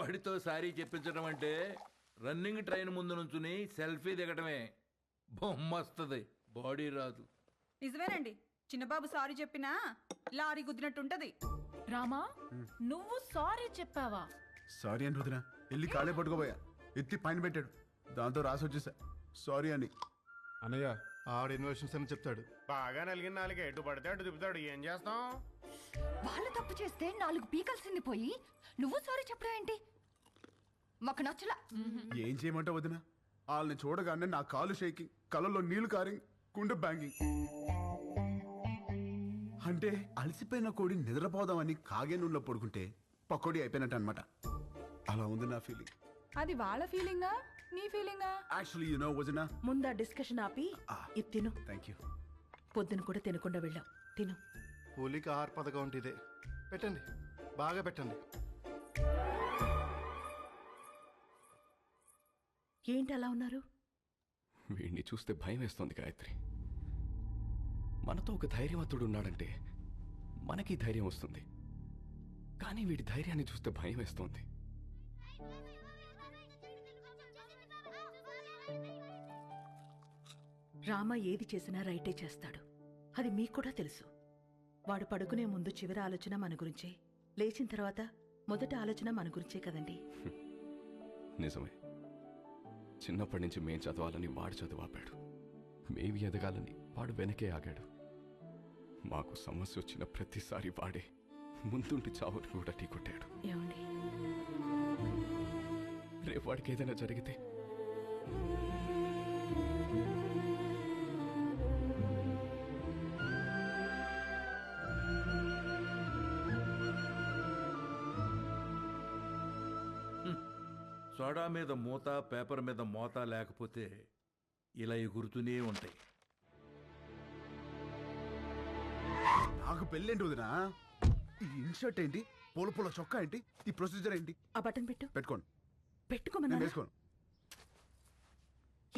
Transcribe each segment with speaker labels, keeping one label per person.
Speaker 1: వాడితో సారీ చెప్పించడం అంటే running train ముందు నుంచుని సెల్ఫీ దిగటమే. బొమ్మ వస్తుంది, బాడీ రాదు.
Speaker 2: నిజమేనండి, చిన్నబాబు సారీ చెప్పినా లారీ గుద్దినట్టుంటది.
Speaker 3: రామా, నువ్వు సారీ చెప్పావా?
Speaker 4: సారీ అని వదినా వెళ్ళి కాళ్ళే పట్టుకోబోయా, ఎత్తి పైన పెట్టాడు, దాంతో రాసి వచ్చేసా సారీ అని.
Speaker 5: అన్నయ్య ఆడ ఇన్వెషన్స్ అని చెప్తాడు.
Speaker 6: బాగా నలిగిన నాలుగు ఎటు పడితే అటు తిప్పుతాడు. ఏం చేస్తాం?
Speaker 7: వాళ్ళు తప్పు చేస్తే 4 పీకల్సింది పోయి నువ్వు సారీ చెప్పడం ఏంటి? మాకు నచ్చలా.
Speaker 4: ఏం చేయమంటావు వదినా? వాళ్ళని చూడగానే నా కాలు షేకింగ్, కళ్ళల్లో నీళ్లు కారింగ్, గుండె బ్యాంగింగ్. అంటే అలసిపోయిన కోడి నిద్రపోదామని కాగే నూనెలో పడుకుంటే పకోడీ అయిపోయినట్టు అనమాట. అలా ఉంది నా ఫీలింగ్.
Speaker 2: అది వాళ్ళ ఫీలింగా నీ ఫీలింగా?
Speaker 4: యాక్చువల్లీ యు నో వదినా,
Speaker 8: ముందా డిస్కషన్ ఆపి ఇది తిను.
Speaker 4: Thank you.
Speaker 8: పొద్దున కూడా తినకుండా వెళ్ళాం, తిను.
Speaker 5: కూలికి ఆహార పథకం అంటే ఇదే. పెట్టండి, బాగా పెట్టండి.
Speaker 8: ఏంటి అలా ఉన్నారు?
Speaker 9: వీడిని చూస్తే భయం వేస్తోంది గాయత్రి. మనతో ఒక ధైర్యవంతుడు ఉన్నాడంటే మనకి ధైర్యం వస్తుంది, కానీ వీడి ధైర్యాన్ని చూస్తే భయం వేస్తోంది.
Speaker 8: రామ ఏది చేసినా రైటే చేస్తాడు, అది మీకు కూడా తెలుసు. వాడు పడుకునే ముందు చివరి ఆలోచన మన గురించే, లేచిన తర్వాత మొదటి ఆలోచన మన గురించే కదండి.
Speaker 9: నిజమే. చిన్నప్పటి నుంచి మేం చదవాలని వాడు చదువాపాడు, మేవి ఎదగాలని వాడు వెనకే ఆగాడు. మాకు సమస్య వచ్చిన ప్రతిసారి వాడే ముందుండి చావుని కూడా ఢీకొట్టాడు.
Speaker 8: ఏమండి,
Speaker 9: రేపు వాడికి ఏదైనా జరిగితే
Speaker 1: సోడా మీద మూత, పేపర్ మీద మోత లేకపోతే ఇలా ఎగురుతూనే ఉంటాయి.
Speaker 4: నాకు పెళ్ళేంటి వదినా? ఈ ఇన్షర్ట్ ఏంటి, పూల పూల చొక్కా ఏంటి, ఈ ప్రొసీజర్ ఏంటి?
Speaker 8: ఆ బటన్ పెట్టు.
Speaker 4: పెట్టుకోండి.
Speaker 8: పెట్టుకోమన్నా?
Speaker 4: నేను వేసుకోను.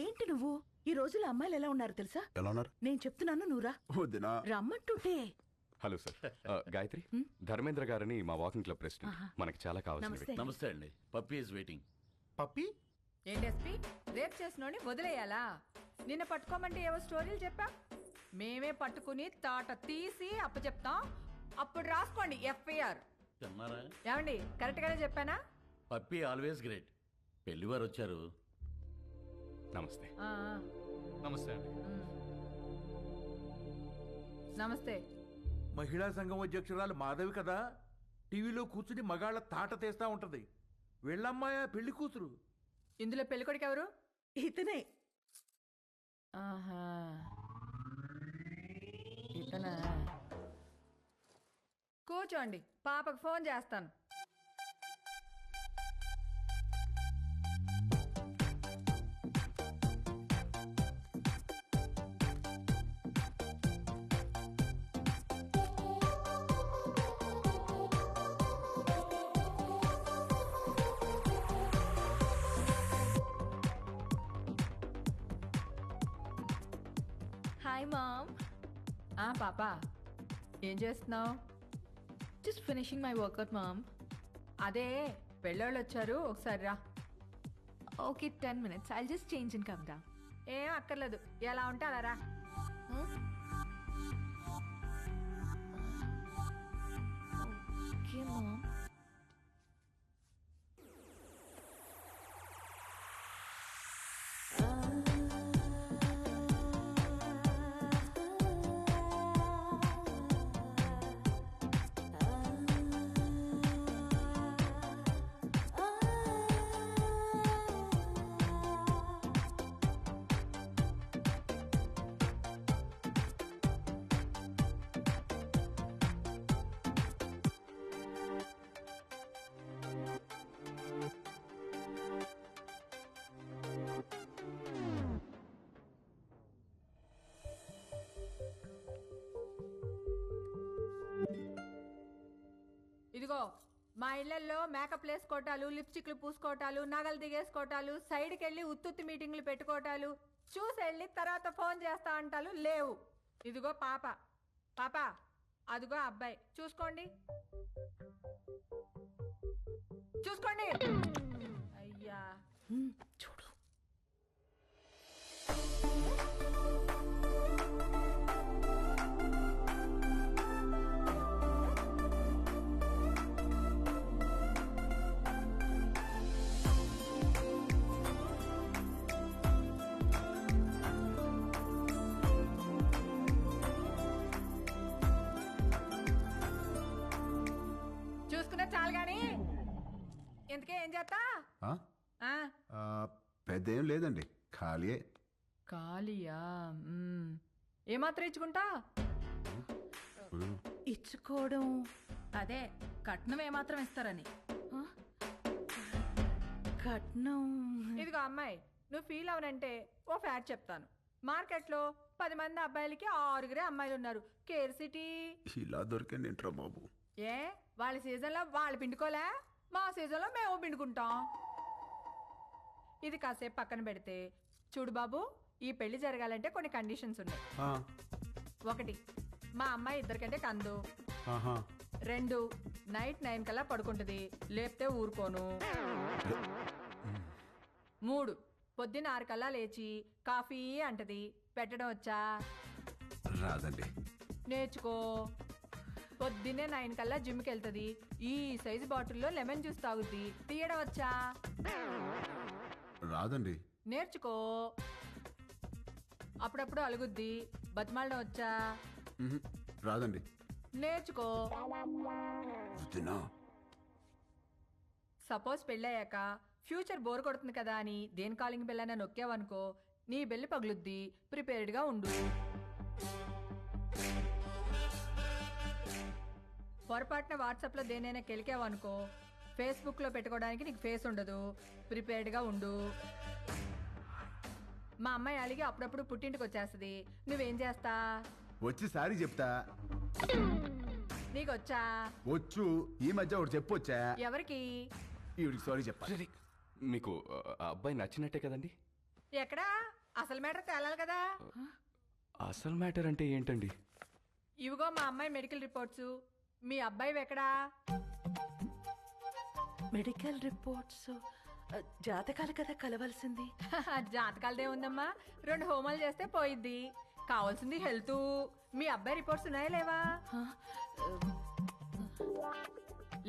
Speaker 8: ఏంటి నువ్వు? ఈ రోజుల్లో అమ్మాయిలు ఎలా ఉన్నారు తెలుసా?
Speaker 4: ఎలా ఉన్నారు?
Speaker 8: నేను చెప్తున్నాను, నువ్వురా.
Speaker 4: వదినా
Speaker 8: రమ్మంటుంటే.
Speaker 9: హలో సార్, గాయత్రి, ధర్మేంద్ర గారని మా వాకింగ్ క్లబ్ ప్రెసిడెంట్. మనకి చాలా కావాల్సిన
Speaker 8: నమస్తే.
Speaker 10: నమస్తే అండి. Puppy is waiting.
Speaker 5: పప్పి
Speaker 2: ఏంటి ఎస్పీ, రేప్ చేసినోని వదిలేయాలా? నిన్న పట్టుకోమంటే ఏవో స్టోరీలు చెప్పా, మేమే పట్టుకుని తాట తీసి అప్పచెప్తాం. అప్పుడు రాసుకోండి ఎఫ్ఐఆర్.
Speaker 10: తిన్నారా?
Speaker 2: ఏమండి, కరెక్ట్ గానే చెప్పానా?
Speaker 10: Puppy always great. పెళ్లివారు వచ్చారు.
Speaker 9: నమస్తే.
Speaker 2: ఆ,
Speaker 5: నమస్తే అండి.
Speaker 2: నమస్తే.
Speaker 1: మహిళా సంఘం అధ్యక్షురాలు మాధవి కదా, టీవీలో కూర్చుని మగాళ్ళ తాట తీస్తా ఉంటది. వెళ్ళమ్మాయా పెళ్లి కూతురు.
Speaker 2: ఇందులో పెళ్ళికొడుకు ఎవరు?
Speaker 8: ఇతనే.
Speaker 2: ఆహా, ఇతనా? కూర్చోండి, పాపకు ఫోన్ చేస్తాను.
Speaker 3: Hi mom.
Speaker 2: పాపా, ఏం చేస్తున్నావు?
Speaker 3: Just finishing my workout mom.
Speaker 2: అదే పెళ్ళోళ్ళు వచ్చారు, ఒకసారి రా.
Speaker 3: Okay, 10 minutes. I'll just change and come down.
Speaker 2: ఏం అక్కర్లేదు, ఎలా ఉంటే అలా రా.
Speaker 3: Okay, mom.
Speaker 2: ఇదిగో, మా ఇళ్లలో మేకప్ వేసుకోవటాలు, లిప్స్టిక్లు పూసుకోవటాలు, నగలు దిగేసుకోవటాలు, సైడ్కి వెళ్ళి ఉత్తుత్తి మీటింగ్లు పెట్టుకోవటాలు, చూసి వెళ్ళి తర్వాత ఫోన్ చేస్తా అంటాలు లేవు. ఇదిగో పాప, పాప అదిగో అబ్బాయి, చూసుకోండి. చూసుకోండి. అయ్యా
Speaker 8: చూడు.
Speaker 2: చూసుకున్నా చాలు గాని ఇంతకే ఏం చేస్తా?
Speaker 4: పెద్ద ఏం లేదండి, ఖాళీయే.
Speaker 2: ఖాళీయా? ఏమాత్రం ఇచ్చుకుంటా?
Speaker 8: ఇచ్చుకోవడం
Speaker 2: అదే కట్నం ఏమాత్రం ఇస్తారని.
Speaker 8: కట్నం.
Speaker 2: ఇదిగో అమ్మాయి, నువ్వు ఫీల్ అవనంటే ఓ ఫ్యాక్ట్ చెప్తాను. మార్కెట్లో 10 మంది అబ్బాయిలకి 6 అమ్మాయిలు ఉన్నారు. Care city.
Speaker 4: ఇలా దొరికింది ఏంట్రా బాబు?
Speaker 2: ఏ వాళ్ళ సీజన్లో వాళ్ళు పిండుకోలే, మా సీజన్లో మేము పిండుకుంటాం. ఇది కాసేపు పక్కన పెడితే చూడు బాబు, ఈ పెళ్లి జరగాలంటే కొన్ని కండిషన్స్ ఉన్నాయి. 1, మా అమ్మాయి 2 కంటే కందు. 2, నైట్ 9 కల్లా పడుకుంటుంది, లేపితే ఊరుకోను. 3, పొద్దున్న 6 కల్లా లేచి కాఫీ అంటది. పెట్టడం వచ్చా?
Speaker 4: రాదండి.
Speaker 2: నేర్చుకో. పొద్దున్నే 9 కల్లా జిమ్కి వెళ్తుంది. ఈ సైజు బాటిల్లో లెమన్ జ్యూస్ తాగుద్ది. తీయడం వచ్చా?
Speaker 4: రాదండి.
Speaker 2: నేర్చుకో. అప్పుడప్పుడు అలుగుద్ది. బతిమాలడం వచ్చా?
Speaker 4: రాదండి.
Speaker 2: నేర్చుకో. సపోజ్ పెళ్ళయ్యాక ఫ్యూచర్ బోర్ కొడుతుంది కదా అని దేని కాలింగ్ బెల్ అయినా నొక్కావనుకో, నీ బెల్లి పగులుద్ది. ప్రిపేర్డ్గా ఉండు. పొరపాటున వాట్సాప్లో దేనైనా కెలికావనుకో, ఫేస్బుక్లో పెట్టుకోవడానికి నీకు ఫేస్ ఉండదు. ప్రిపేర్డ్గా ఉండు. మా అమ్మాయి అలిగి అప్పుడప్పుడు పుట్టింటికి వచ్చేస్తుంది. నువ్వేం చేస్తా?
Speaker 4: వచ్చి సారీ చెప్తా.
Speaker 2: నీకొచ్చా?
Speaker 4: వచ్చు. ఈ మధ్య ఒకటి చెప్పొచ్చా?
Speaker 2: ఎవరికి?
Speaker 4: ఈవిడికి సారీ చెప్పాలి.
Speaker 9: మీకు ఆ అబ్బాయి నచ్చినట్టే కదండి?
Speaker 2: ఎక్కడా? అసలు మ్యాటర్ తేలాలి కదా.
Speaker 9: అసలు మ్యాటర్ అంటే ఏంటండి?
Speaker 2: ఇవిగో మా అమ్మాయి మెడికల్ రిపోర్ట్స్. మీ అబ్బాయి ఎక్కడా?
Speaker 8: Medical reports. జాతకాలు కదా కలవాల్సింది.
Speaker 2: జాతకాలదే ఉందమ్మా, 2 హోమాలు చేస్తే పోయిద్ది. కావాల్సింది హెల్త్. మీ అబ్బాయి రిపోర్ట్స్ ఉన్నాయా లేవా?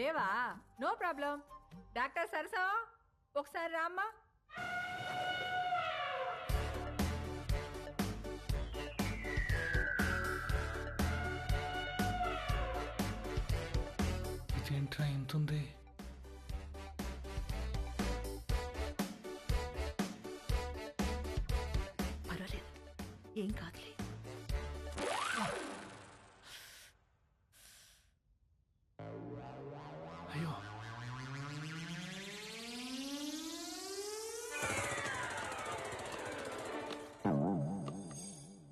Speaker 2: లేవా? No problem. డాక్టర్ సరసా ఒకసారి రామ్మా.
Speaker 11: ఇదేంట్రా ఇంతుంది?
Speaker 8: పర్వాలేదు, ఏం కాదులే.
Speaker 11: అయ్యో,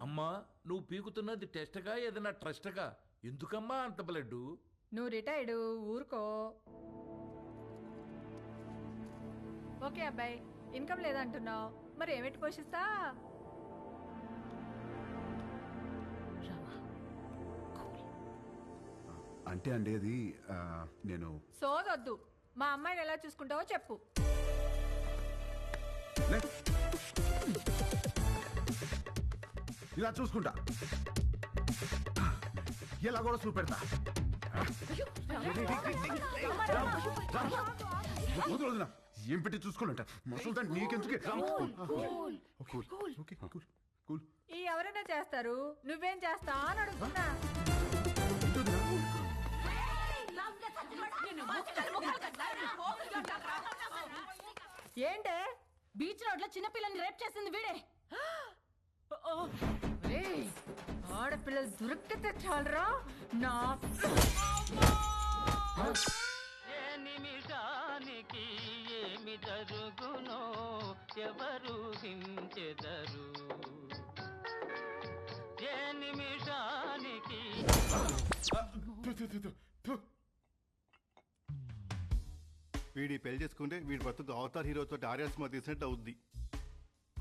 Speaker 1: అమ్మా, నువ్వు పీకుతున్నది టెస్ట్గా ఏదైనా ట్రస్ట్గా? ఎందుకమ్మా అంత బ్లడ్?
Speaker 2: నువ్వు రిటైర్డ్, ఊరుకో. ఓకే అబ్బాయి, ఇన్కమ్ లేదంటున్నావు, మరి ఏమిటి పోషిస్తా?
Speaker 4: అంటే అండి అది నేను
Speaker 2: సోదొద్దు. మా అమ్మాయిని ఎలా చూసుకుంటావో చెప్పు.
Speaker 4: ఇలా చూసుకుంటా, ఇలా కూడా చూపెడతా. ఏం పెట్టి చూసుకోవాలంట మసలు నీకెందుకే?
Speaker 2: ఈ ఎవరైనా చేస్తారు, నువ్వేం చేస్తా అని అడుగుతున్నా. ఏంటే?
Speaker 7: బీచ్ రోడ్ లో చిన్నపిల్లని రేప్ చేసింది వీడే.
Speaker 2: ఆడపిల్లలు దొరికితే చాలరా నా.
Speaker 12: ఏ నిమిషానికి ఏమి జరుగునో ఎవరు హించెదరు. ఏ నిమిషానికి
Speaker 5: వీడి పెళ్లి చేసుకుంటే వీడి బతుకు అవతార్ హీరోతో ఆర్యా సినిమా తీసినట్టు అవుద్ది.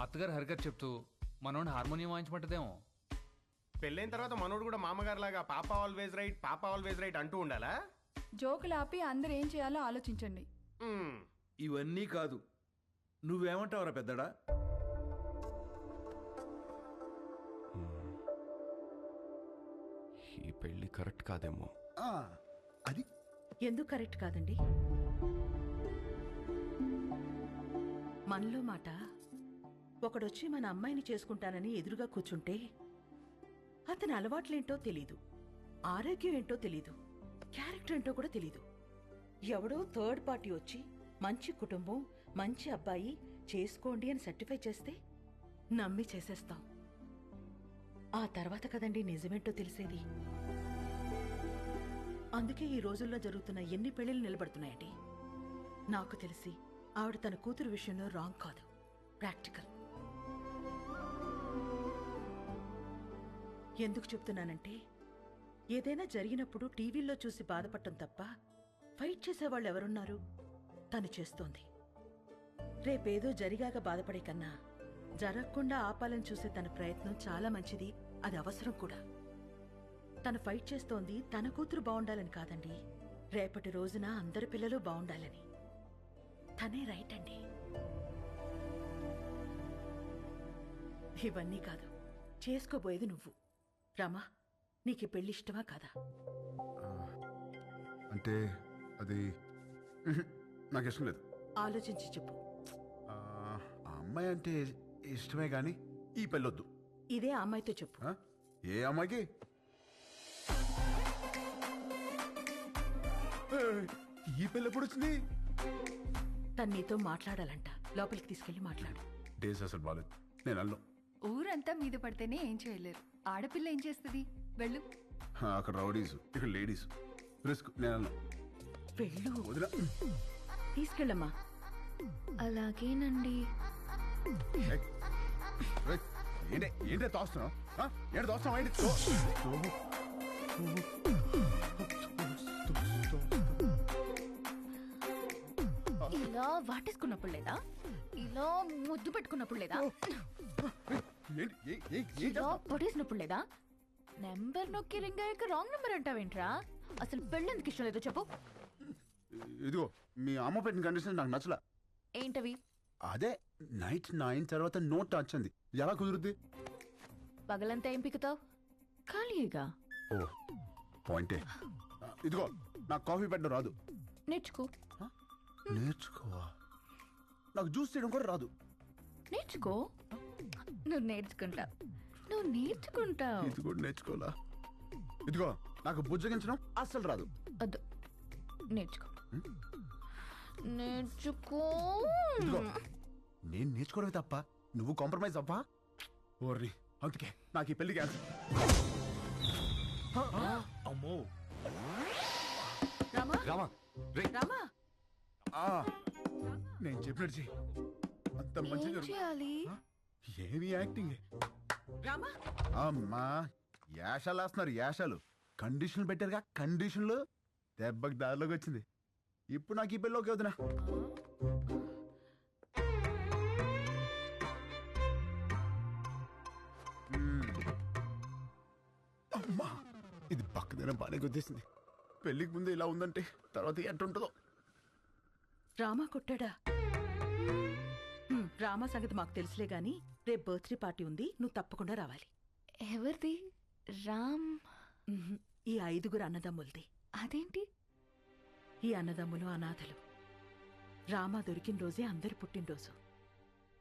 Speaker 11: అత్తగారు హరిగారు చెప్తూ మనోడిని హార్మోనియం వాయించమంటదేమో.
Speaker 6: పెళ్ళైన తర్వాత మనోడు కూడా మామగారు లాగా పాప ఆల్వేజ్ రైట్, పాప ఆల్వేజ్ రైట్ అంటూ ఉండాలా?
Speaker 13: జోకులు ఆపి అందరు ఏం చేయాలో ఆలోచించండి.
Speaker 1: ఇవన్నీ కాదు, నువ్వేమంటావురా పెద్దడా?
Speaker 9: ఈ పెళ్లి కరెక్ట్ కాదేమో.
Speaker 4: అది
Speaker 8: ఎందుకు కరెక్ట్ కాదండి? మనలో మాట ఒకడొచ్చి మన అమ్మాయిని చేసుకుంటానని ఎదురుగా కూర్చుంటే అతని అలవాట్లేంటో తెలీదు, ఆరోగ్యం ఏంటో తెలీదు, క్యారెక్టర్ ఏంటో కూడా తెలీదు. ఎవడో థర్డ్ పార్టీ వచ్చి మంచి కుటుంబం, మంచి అబ్బాయి చేసుకోండి అని సర్టిఫై చేస్తే నమ్మి చేసేస్తాం. ఆ తర్వాత కదండి నిజమేంటో తెలిసేది. అందుకే ఈ రోజుల్లో జరుగుతున్న ఎన్ని పెళ్లిళ్ళు నిలబడుతున్నాయండి. నాకు తెలిసి ఆవిడ తన కూతురు విషయంలో రాంగ్ కాదు, ప్రాక్టికల్. ఎందుకు చెప్తున్నానంటే, ఏదైనా జరిగినప్పుడు టీవీల్లో చూసి బాధపడటం తప్ప ఫైట్ చేసేవాళ్ళు ఎవరున్నారు? తను చేస్తోంది. రేపేదో జరిగాక బాధపడే కన్నా జరగకుండా ఆపాలని చూసే తన ప్రయత్నం చాలా మంచిది, అది అవసరం కూడా. తను ఫైట్ చేస్తోంది తన కూతురు బాగుండాలని కాదండి, రేపటి రోజున అందరి పిల్లలు బాగుండాలని. తనే రైట్ అండి. ఇవన్నీ కాదు, చేసుకోబోయేది నువ్వు. రామా, నీకు ఈ పెళ్లి ఇష్టమా కాదా?
Speaker 4: అంటే అది నాకు ఇష్టం లేదు.
Speaker 8: ఆలోచించి చెప్పు.
Speaker 4: ఆ అమ్మాయి అంటే ఇష్టమే గాని ఈ పెళ్ళొద్దు.
Speaker 8: ఇదే ఆ అమ్మాయితో చెప్పు.
Speaker 4: ఏ అమ్మాయికి? ఈ పెళ్ళి ఎప్పుడు వచ్చింది?
Speaker 8: తను నీతో మాట్లాడాలంట, లోపలికి తీసుకెళ్లి మాట్లాడు.
Speaker 4: డేస్ అసలు బాలేదు, నేను అల్లం.
Speaker 7: ఊరంతా మీద పడితేనే ఏం చేయలేరు, ఆడపిల్ల ఏం చేస్తుంది? వెళ్ళు.
Speaker 4: అక్కడ రౌడీస్, ఇక్కడ లేడీస్, రిస్క్. నేను అల్లం.
Speaker 8: వెళ్ళు.
Speaker 4: వదిలా.
Speaker 8: తీసుకెళ్ళమ్మా.
Speaker 3: అలాగేనండి.
Speaker 4: ఏంటే తోస్తున్నావు? ఏంటి తోస్తున్నావు? ఏంటి
Speaker 3: ఇలా వాటేసుకున్నప్పుడు లేదా? ఇలా ముద్దు పెట్టుకున్నప్పుడు లేదా? ఇలా పొడేసినప్పుడు లేదా? నెంబర్ నొక్కి రింగ్ అయ్యాక రాంగ్ నెంబర్ అంటావేంట్రా? అసలు పెళ్ళెందుకు ఇష్టం లేదో చెప్పు.
Speaker 4: ఇదిగో మీ అమ్మ పెట్టిన కండిషన్ నాకు నచ్చలా.
Speaker 3: ఏంటవి?
Speaker 4: అదే నైట్ 9 తర్వాత నో టచ్ అంది. ఎలా కుదురుద్ది?
Speaker 3: పగలంతా ఏం పిక్కుతావు? ఖాళీగా.
Speaker 4: ఓ పాయింటే. ఇదిగో నాకు కాఫీ పెట్టడం రాదు.
Speaker 3: నేర్చుకో.
Speaker 4: నేర్చుకోవా? నాకు జ్యూస్ చేయడం కూడా రాదు.
Speaker 3: నేర్చుకో. నువ్వు నేర్చుకుంటావు. నువ్వు నేర్చుకుంటావు.
Speaker 4: ఇది కూడా నేర్చుకోవాలా? ఇదిగో నాకు బుజ్జగించడం అస్సలు రాదు.
Speaker 3: వద్దు, నేర్చుకో. నేర్చుకో.
Speaker 4: ఇదిగో నేను నేర్చుకోవడమే తప్ప నువ్వు కాంప్రమైజ్ అవ్వా? ఓర్రి, అందుకే నాకు ఈ పెళ్లి క్యాన్సిల్.
Speaker 1: అమ్మో
Speaker 8: రామా,
Speaker 9: రామా, రే.
Speaker 8: రామా,
Speaker 4: నేను చెప్పినట్టు చెయ్యి. అంత మంచి
Speaker 3: ఏం చేయాలి?
Speaker 4: ఏమి యాక్టింగ్.
Speaker 8: రామా.
Speaker 4: అమ్మా యాషాలు వేస్తున్నారు, యాషాలు. కండిషన్లు పెట్టారుగా, కండిషన్లు. దెబ్బకి దారిలోకి వచ్చింది. ఇప్పుడు నాకు ఈ పెళ్ళి ఓకే వదినా. అమ్మా ఇది పక్కదైనా బాగానే గుర్తిస్తుంది. పెళ్ళికి ముందు ఇలా ఉందంటే తర్వాత ఎట్టుంటుందో.
Speaker 8: రామా కొట్టాడా? రామా సంగతి మాకు తెలుసులే గాని, రేపు బర్త్డే పార్టీ ఉంది, నువ్వు తప్పకుండా రావాలి.
Speaker 3: ఎవరిది? రామ్.
Speaker 8: ఈ 5 అన్నదమ్ములది.
Speaker 3: అదేంటి?
Speaker 8: ఈ అన్నదమ్ములు అనాథలు. రామా దొరికిన రోజే అందరి పుట్టినరోజు.